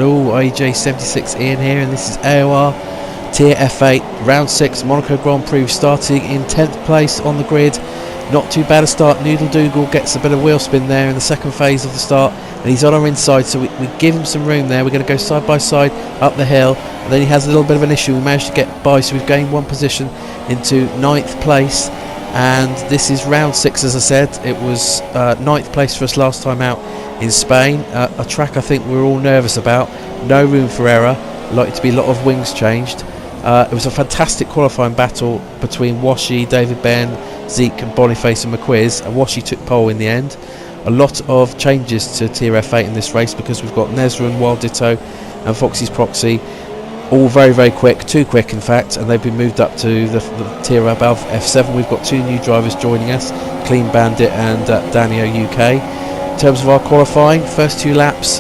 Hello, AJ76 Ian here, and this is AOR Tier F8 Round 6 Monaco Grand Prix, starting in 10th place on the grid. Not too bad a start. Noodle Dougal gets a bit of wheel spin there in the second phase of the start, and he's on our inside, so we give him some room there. We're going to go side by side up the hill, and then he has a little bit of an issue. We managed to get by, so we've gained one position into 9th place, and this is round 6. As I said, it was 9th place for us last time out in Spain, a track I think we're all nervous about. No room for error, likely to be a lot of wings changed. It was a fantastic qualifying battle between Washi, David Ben, Zeke and Boniface and McQuiz, and Washi took pole in the end. A lot of changes to Tier F8 in this race, because we've got Nezra and Wild Ditto and Foxy's Proxy, all very, very quick, too quick in fact, and they've been moved up to the tier above F7. We've got two new drivers joining us, Clean Bandit and Danio UK. In terms of our qualifying, first 2 laps,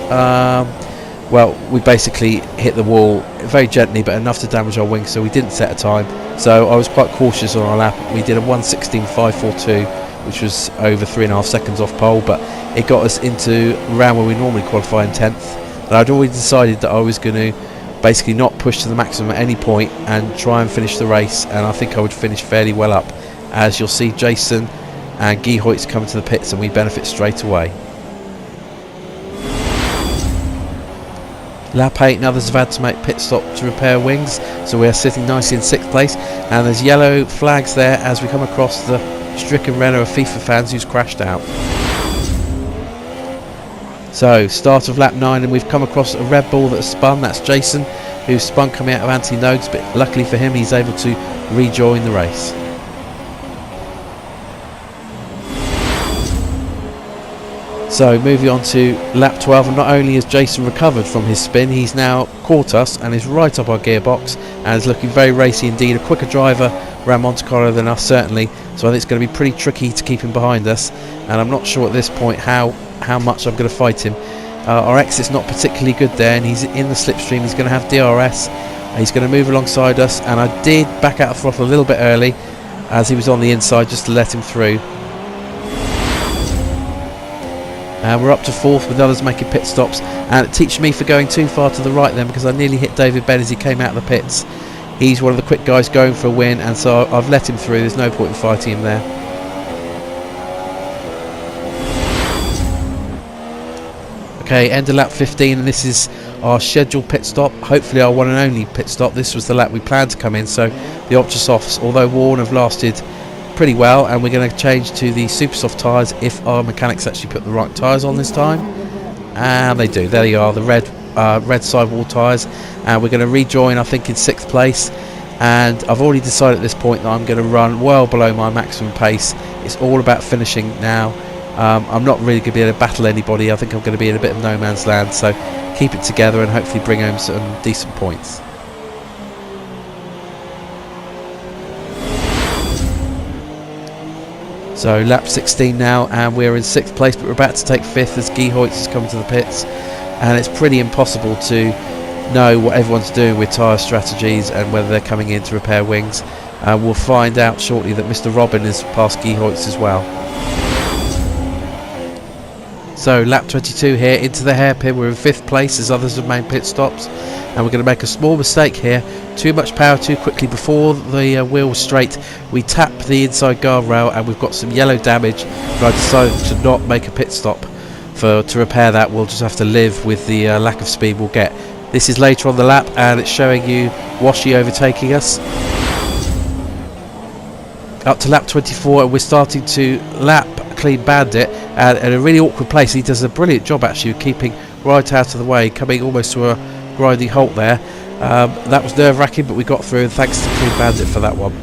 well, we basically hit the wall very gently, but enough to damage our wings, so we didn't set a time. So I was quite cautious on our lap. We did a 1:16.542, which was over 3.5 seconds off pole, but it got us into around where we normally qualify in 10th. And I'd already decided that I was going to basically not push to the maximum at any point and try and finish the race, and I think I would finish fairly well up. As you'll see, Jason and Guy Hoyt's coming to the pits, and we benefit straight away. Lap 8 and others have had to make pit stop to repair wings, so we are sitting nicely in 6th place, and there's yellow flags there as we come across the stricken Renault of FIFA fans who's crashed out. So start of lap 9, and we've come across a Red Bull that's spun. That's Jason, who's spun coming out of anti-nodes, but luckily for him he's able to rejoin the race. So moving on to lap 12, and not only has Jason recovered from his spin, he's now caught us and is right up our gearbox and is looking very racy indeed. A quicker driver around Monte Carlo than us, certainly, so I think it's going to be pretty tricky to keep him behind us, and I'm not sure at this point how much I'm going to fight him. Our exit's not particularly good there, and he's in the slipstream. He's going to have DRS, he's going to move alongside us, and I did back out of throttle a little bit early as he was on the inside just to let him through. And we're up to 4th with others making pit stops, and it teaches me for going too far to the right then, because I nearly hit David Ben as he came out of the pits. He's one of the quick guys going for a win, and so I've let him through. There's no point in fighting him there. Okay, end of lap 15, and this is our scheduled pit stop, hopefully our one and only pit stop. This was the lap we planned to come in, so the Ultra Softs, although worn, have lasted pretty well, and we're going to change to the super soft tyres if our mechanics actually put the right tyres on this time, and they do. There they are, the red sidewall tyres, and we're going to rejoin I think in 6th place, and I've already decided at this point that I'm going to run well below my maximum pace. It's all about finishing now. I'm not really going to be able to battle anybody. I think I'm going to be in a bit of no man's land, so keep it together and hopefully bring home some decent points. So lap 16 now, and we're in 6th place, but we're about to take 5th as Guy Hoyt has come to the pits, and it's pretty impossible to know what everyone's doing with tyre strategies and whether they're coming in to repair wings. We'll find out shortly that Mr. Robin has passed Guy Hoyt as well. So lap 22 here, into the hairpin. We're in 5th place as others have made pit stops, and we're going to make a small mistake here. Too much power too quickly. Before the wheel was straight, we tapped the inside guardrail, and we've got some yellow damage, but I decided to not make a pit stop to repair that. We'll just have to live with the lack of speed we'll get. This is later on the lap, and it's showing you Washi overtaking us. Up to lap 24, and we're starting to lap Clean Bandit at a really awkward place. He does a brilliant job actually of keeping right out of the way, coming almost to a grinding halt there. That was nerve-wracking, but we got through, and thanks to Clean Bandit for that one.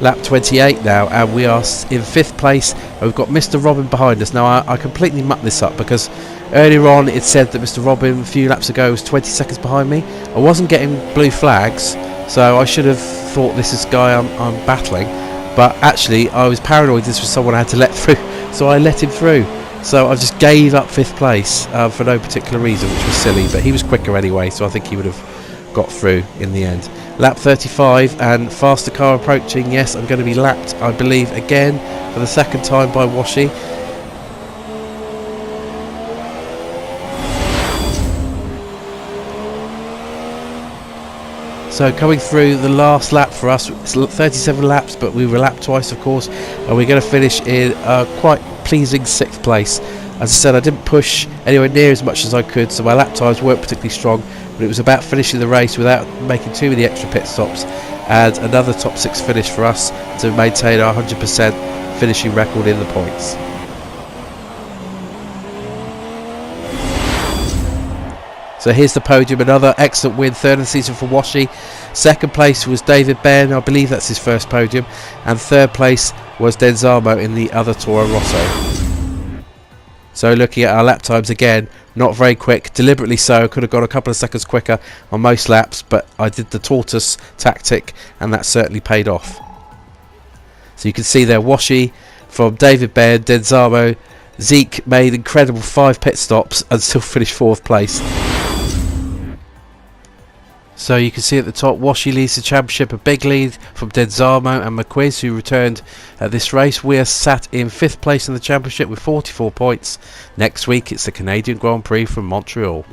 Lap 28 now, and we are in 5th place, and we've got Mr. Robin behind us. Now I completely mucked this up, because earlier on it said that Mr. Robin a few laps ago was 20 seconds behind me. I wasn't getting blue flags, so I should have thought this is guy I'm battling, but actually I was paranoid this was someone I had to let through, so I let him through. So I just gave up 5th place for no particular reason, which was silly, but he was quicker anyway, so I think he would have got through in the end. Lap 35, and faster car approaching. Yes, I'm going to be lapped, I believe, again for the 2nd time by Washi. So coming through the last lap for us, it's 37 laps, but we were lapped twice, of course, and we're going to finish in a quite pleasing 6th place. As I said, I didn't push anywhere near as much as I could, so my lap times weren't particularly strong, but it was about finishing the race without making too many extra pit stops, and another top 6 finish for us to maintain our 100% finishing record in the points. So here's the podium, another excellent win, 3rd in the season for Washi. 2nd place was David Bairn, I believe that's his first podium, and 3rd place was Denzamo in the other Toro Rosso. So looking at our lap times again, not very quick, deliberately so. Could have gone a couple of seconds quicker on most laps, but I did the tortoise tactic and that certainly paid off. So you can see there Washi from David Bairn, Denzamo, Zeke made incredible 5 pit stops and still finished 4th place. So you can see at the top, Washi leads the championship, a big lead from Denzamo and McQuiz, who returned at this race. We are sat in 5th place in the championship with 44 points. Next week it's the Canadian Grand Prix from Montreal.